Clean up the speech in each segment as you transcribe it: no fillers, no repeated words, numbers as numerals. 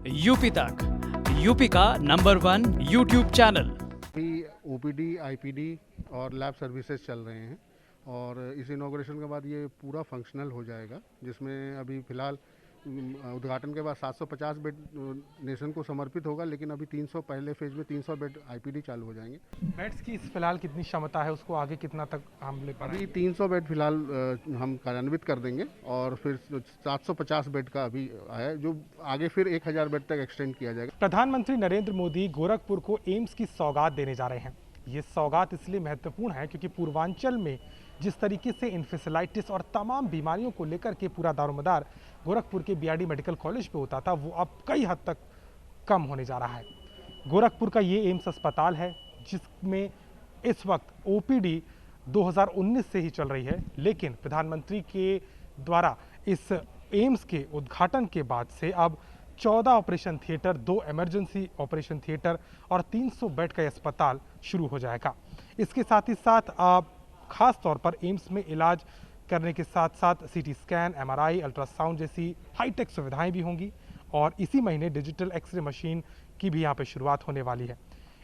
UP तक, UP का number 1 YouTube channel. अभी ओपीडी, आईपीडी और लैब सर्विसेज चल रहे हैं और इस इनॉग्रेशन के बाद ये पूरा फंक्शनल हो जाएगा, जिसमें अभी फ़िलहाल उद्घाटन के बाद 750 बेड नेशन को समर्पित होगा, लेकिन अभी 300 पहले फेज में 300 बेड आईपीडी चालू हो जाएंगे। बेड्स की फिलहाल कितनी क्षमता है, उसको आगे कितना तक हम ले पा रहे अभी हैं? 300 बेड फिलहाल हम कार्यान्वित कर देंगे और फिर 750 बेड का अभी आया, जो आगे फिर 1000 बेड तक एक्सटेंड किया जाएगा। प्रधानमंत्री नरेंद्र मोदी गोरखपुर को एम्स की सौगात देने जा रहे हैं। ये सौगात इसलिए महत्वपूर्ण है क्योंकि पूर्वांचल में जिस तरीके से इन्फेसिलाइटिस और तमाम बीमारियों को लेकर के पूरा दारोमदार गोरखपुर के बीआरडी मेडिकल कॉलेज पे होता था, वो अब कई हद तक कम होने जा रहा है। गोरखपुर का ये एम्स अस्पताल है जिसमें इस वक्त ओपीडी 2019 से ही चल रही है, लेकिन प्रधानमंत्री के द्वारा इस एम्स के उद्घाटन के बाद से अब 14 operation theatre, 2 emergency operation theatre और 300 बेड का अस्पताल शुरू हो जाएगा। इसके साथ ही साथ खास तौर पर एम्स में इलाज करने के साथ साथ सीटी स्कैन, एमआरआई, अल्ट्रासाउंड जैसी हाईटेक सुविधाएं भी होंगी और इसी महीने डिजिटल एक्सरे मशीन की भी यहाँ पे शुरुआत होने वाली है।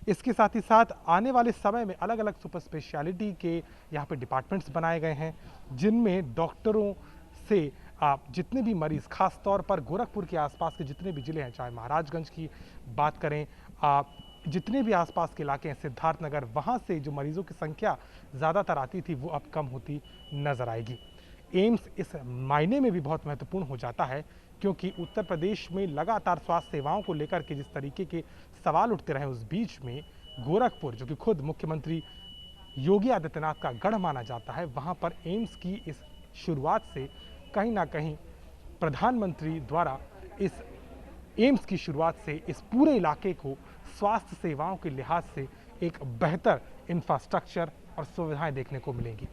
इसके साथ ही साथ आने वाले समय में अलग अलग सुपर स्पेशलिटी के यहाँ पे डिपार्टमेंट्स बनाए गए हैं, जिनमें डॉक्टरों से जितने भी मरीज़, खास तौर पर गोरखपुर के आसपास के जितने भी ज़िले हैं, चाहे महाराजगंज की बात करें, जितने भी आसपास के इलाके हैं, सिद्धार्थनगर, वहाँ से जो मरीज़ों की संख्या ज़्यादातर आती थी वो अब कम होती नज़र आएगी। एम्स इस मायने में भी बहुत महत्वपूर्ण हो जाता है क्योंकि उत्तर प्रदेश में लगातार स्वास्थ्य सेवाओं को लेकर के जिस तरीके के सवाल उठते रहे, उस बीच में गोरखपुर, जो कि खुद मुख्यमंत्री योगी आदित्यनाथ का गढ़ माना जाता है, वहाँ पर एम्स की इस शुरुआत से कहीं ना कहीं प्रधानमंत्री द्वारा इस एम्स की शुरुआत से इस पूरे इलाके को स्वास्थ्य सेवाओं के लिहाज से एक बेहतर इंफ्रास्ट्रक्चर और सुविधाएं देखने को मिलेंगी।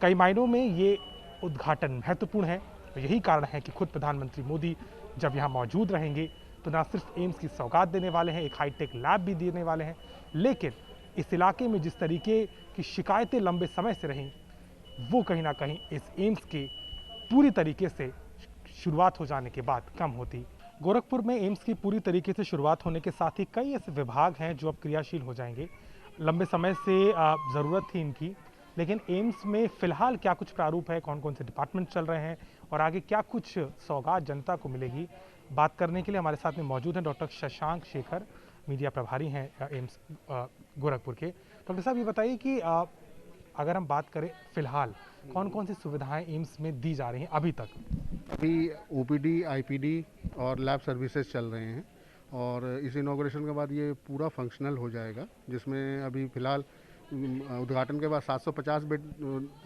कई मायनों में ये उद्घाटन महत्वपूर्ण है। यही कारण है कि खुद प्रधानमंत्री मोदी जब यहाँ मौजूद रहेंगे तो न सिर्फ एम्स की सौगात देने वाले हैं, एक हाईटेक लैब भी देने वाले हैं, लेकिन इस इलाके में जिस तरीके की शिकायतें लंबे समय से रहीं, वो कहीं ना कहीं इस एम्स के पूरी तरीके से शुरुआत हो जाने के बाद कम होती। गोरखपुर में एम्स की पूरी तरीके से शुरुआत होने के साथ ही कई ऐसे विभाग हैं जो अब क्रियाशील हो जाएंगे। लंबे समय से ज़रूरत थी इनकी, लेकिन एम्स में फ़िलहाल क्या कुछ प्रारूप है, कौन कौन से डिपार्टमेंट चल रहे हैं और आगे क्या कुछ सौगात जनता को मिलेगी, बात करने के लिए हमारे साथ में मौजूद हैं डॉक्टर शशांक शेखर, मीडिया प्रभारी हैं एम्स गोरखपुर के। डॉक्टर साहब, ये बताइए कि अगर हम बात करें फ़िलहाल कौन कौन सी सुविधाएं एम्स में दी जा रही हैं अभी तक? अभी ओपीडी, आईपीडी और लैब सर्विसेज चल रहे हैं और इस इनॉग्रेशन के बाद ये पूरा फंक्शनल हो जाएगा, जिसमें अभी फ़िलहाल उद्घाटन के बाद 750 बेड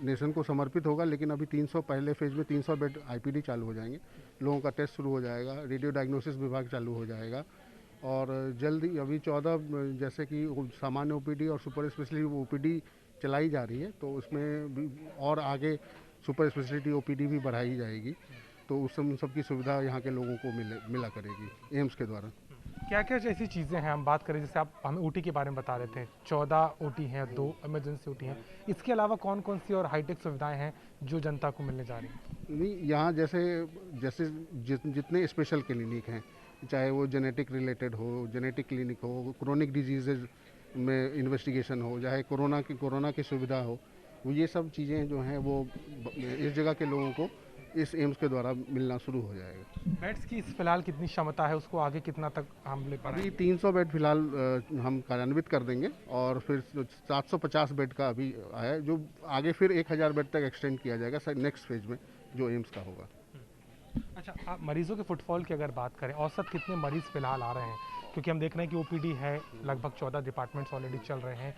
नेशन को समर्पित होगा, लेकिन अभी 300 पहले फेज में 300 बेड आईपीडी चालू हो जाएंगे। लोगों का टेस्ट शुरू हो जाएगा, रेडियो डायग्नोसिस विभाग चालू हो जाएगा और जल्दी अभी 14 जैसे कि सामान्य ओपीडी और सुपर स्पेशलिटी ओपीडी चलाई जा रही है, तो उसमें भी और आगे सुपर स्पेशलिटी ओपीडी भी बढ़ाई जाएगी, तो उस सब की सुविधा यहाँ के लोगों को मिला करेगी एम्स के द्वारा। क्या क्या ऐसी चीज़ें हैं, हम बात करें जैसे आप हमें ओटी के बारे में बता रहे थे, 14 ओटी हैं, 2 इमरजेंसी ओटी हैं, इसके अलावा कौन कौन सी और हाईटेक सुविधाएं हैं जो जनता को मिलने जा रही हैं? नहीं, यहाँ जैसे जैसे जितने स्पेशल क्लिनिक हैं, चाहे वो जेनेटिक रिलेटेड हो, जेनेटिक क्लिनिक हो, क्रोनिक डिजीज़ में इन्वेस्टिगेशन हो, चाहे कोरोना की सुविधा हो, वो ये सब चीज़ें जो हैं वो इस जगह के लोगों को इस एम्स के द्वारा मिलना शुरू हो जाएगा। बेड्स की फिलहाल कितनी क्षमता है, उसको आगे कितना तक हम ले पा रहे अभी हैं? 300 बेड फिलहाल हम कार्यान्वित कर देंगे और फिर 750 बेड का अभी आया, जो आगे फिर 1000 बेड तक एक्सटेंड किया जाएगा सर नेक्स्ट फेज में जो एम्स का होगा। अच्छा, आप मरीजों के फुटफॉल की अगर बात करें, औसत कितने मरीज फिलहाल आ रहे हैं? क्योंकि हम देख रहे हैं कि ओपीडी है, लगभग 14 डिपार्टमेंट्स ऑलरेडी चल रहे हैं।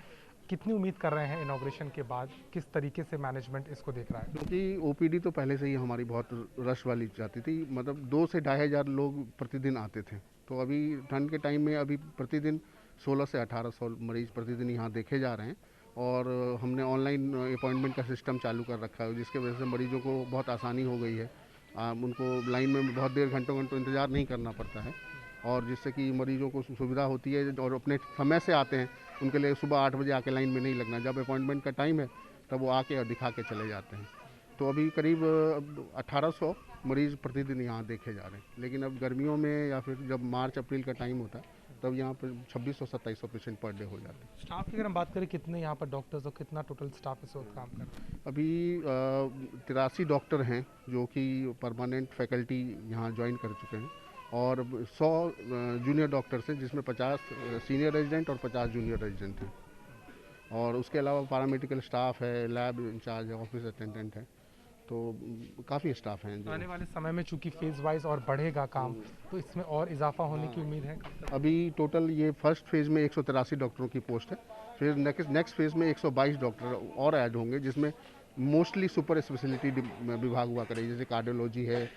कितनी उम्मीद कर रहे हैं इनॉग्रेशन के बाद, किस तरीके से मैनेजमेंट इसको देख रहा है? क्योंकि ओपीडी तो पहले से ही हमारी बहुत रश वाली जाती थी, मतलब 2 से 2500 लोग प्रतिदिन आते थे, तो अभी ठंड के टाइम में अभी प्रतिदिन 16 से 1800 मरीज प्रतिदिन यहाँ देखे जा रहे हैं और हमने ऑनलाइन अपॉइंटमेंट का सिस्टम चालू कर रखा है, जिसके वजह से मरीजों को बहुत आसानी हो गई है। उनको लाइन में बहुत देर घंटों इंतज़ार नहीं करना पड़ता है और जिससे कि मरीजों को सुविधा होती है और अपने समय से आते हैं, उनके लिए सुबह 8 बजे आके लाइन में नहीं लगना, जब अपॉइंटमेंट का टाइम है तब वो आके और दिखा के चले जाते हैं। तो अभी करीब 1800 मरीज़ प्रतिदिन यहाँ देखे जा रहे हैं। लेकिन अब गर्मियों में या फिर जब मार्च अप्रैल का टाइम होता है तब यहाँ पर 2600-2700 पेशेंट पर डे हो जाते हैं। स्टाफ की अगर हम बात करें, कितने यहाँ पर डॉक्टर्स और कितना टोटल स्टाफ इस वक्त काम कर रहा है? अभी 83 डॉक्टर हैं जो कि परमानेंट फैकल्टी यहाँ ज्वाइन कर चुके हैं और 100 जूनियर डॉक्टर्स हैं, जिसमें 50 सीनियर रेजिडेंट और 50 जूनियर रेजिडेंट हैं। और उसके अलावा पैरामेडिकल स्टाफ है, लैब इंचार्ज है, ऑफिस अटेंडेंट है, तो काफ़ी स्टाफ हैं जो आने वाले समय में चूंकि फेज वाइज और बढ़ेगा काम, तो इसमें और इजाफा होने की उम्मीद है। अभी टोटल ये फर्स्ट फेज़ में 183 डॉक्टरों की पोस्ट है। फिर नेक्स्ट फेज़ में 122 डॉक्टर और ऐड होंगे, जिसमें मोस्टली सुपर स्पेशलिटी विभाग हुआ करेंगे, जैसे कार्डियोलॉजी है,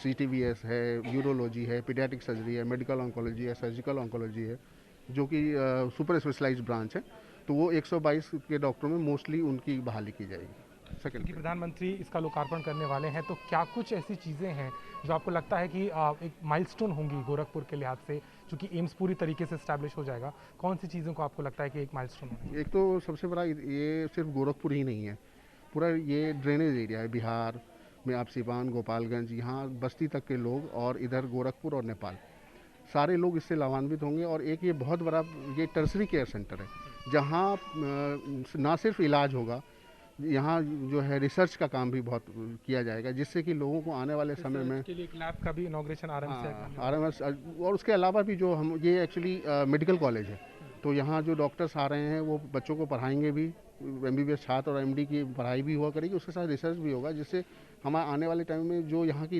CTVS है, यूरोलॉजी है, पीडियाट्रिक सर्जरी है, मेडिकल ऑन्कोलॉजी है, सर्जिकल ऑन्कोलॉजी है, जो कि सुपर स्पेशलाइज्ड ब्रांच है। तो वो 122 के डॉक्टरों में मोस्टली उनकी बहाली की जाएगी। क्योंकि प्रधानमंत्री इसका लोकार्पण करने वाले हैं, तो क्या कुछ ऐसी चीज़ें हैं जो आपको लगता है कि एक माइलस्टोन होंगी गोरखपुर के लिहाज से, चूँकि एम्स पूरी तरीके से इस्टेब्लिश हो जाएगा? कौन सी चीज़ों को आपको लगता है कि एक माइलस्टोन होगी? एक तो सबसे बड़ा ये सिर्फ गोरखपुर ही नहीं है, पूरा ये ड्रेनेज एरिया है। बिहार में आप सिवान, गोपालगंज, यहाँ बस्ती तक के लोग और इधर गोरखपुर और नेपाल, सारे लोग इससे लाभान्वित होंगे। और एक ये बहुत बड़ा ये टर्सरी केयर सेंटर है, जहाँ ना सिर्फ इलाज होगा, यहाँ जो है रिसर्च का काम भी बहुत किया जाएगा, जिससे कि लोगों को आने वाले समय में के लिए एक लैब का भी इनॉग्रेशन RMS और उसके अलावा भी जो हम ये एक्चुअली मेडिकल कॉलेज है, तो यहाँ जो डॉक्टर्स आ रहे हैं वो बच्चों को पढ़ाएंगे भी, MBBS छात्र और MD की पढ़ाई भी हुआ करेगी, उसके साथ रिसर्च भी होगा, जिससे हमारे आने वाले टाइम में जो यहाँ की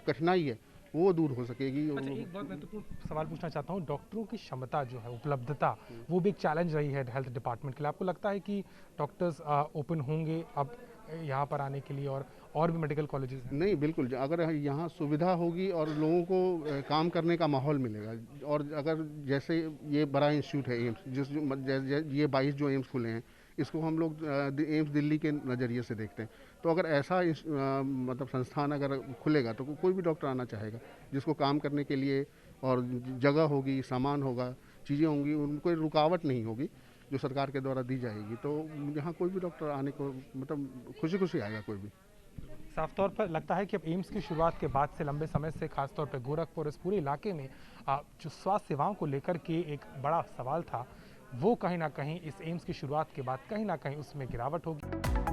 कठिनाई है वो दूर हो सकेगी। अच्छा, एक बहुत महत्वपूर्ण सवाल पूछना चाहता हूँ, डॉक्टरों की क्षमता जो है, उपलब्धता, वो भी एक चैलेंज रही है हेल्थ डिपार्टमेंट के लिए। आपको लगता है कि डॉक्टर्स ओपन होंगे अब यहाँ पर आने के लिए और भी मेडिकल कॉलेजेस हैं? नहीं, बिल्कुल, अगर यहाँ सुविधा होगी और लोगों को काम करने का माहौल मिलेगा, और अगर जैसे ये बड़ा इंस्टीट्यूट है एम्स, ये 22 जो एम्स खुले हैं, इसको हम लोग एम्स दिल्ली के नज़रिए से देखते हैं। तो अगर ऐसा मतलब संस्थान अगर खुलेगा तो कोई भी डॉक्टर आना चाहेगा, जिसको काम करने के लिए और जगह होगी, सामान होगा, चीज़ें होंगी, उनको रुकावट नहीं होगी जो सरकार के द्वारा दी जाएगी, तो यहाँ कोई भी डॉक्टर आने को मतलब खुशी खुशी आएगा कोई भी। साफ तौर पर लगता है कि अब एम्स की शुरुआत के बाद से लंबे समय से खासतौर पर गोरखपुर, इस पूरे इलाके में जो स्वास्थ्य सेवाओं को लेकर के एक बड़ा सवाल था, वो कहीं ना कहीं इस एम्स की शुरुआत के बाद कहीं ना कहीं उसमें गिरावट होगी।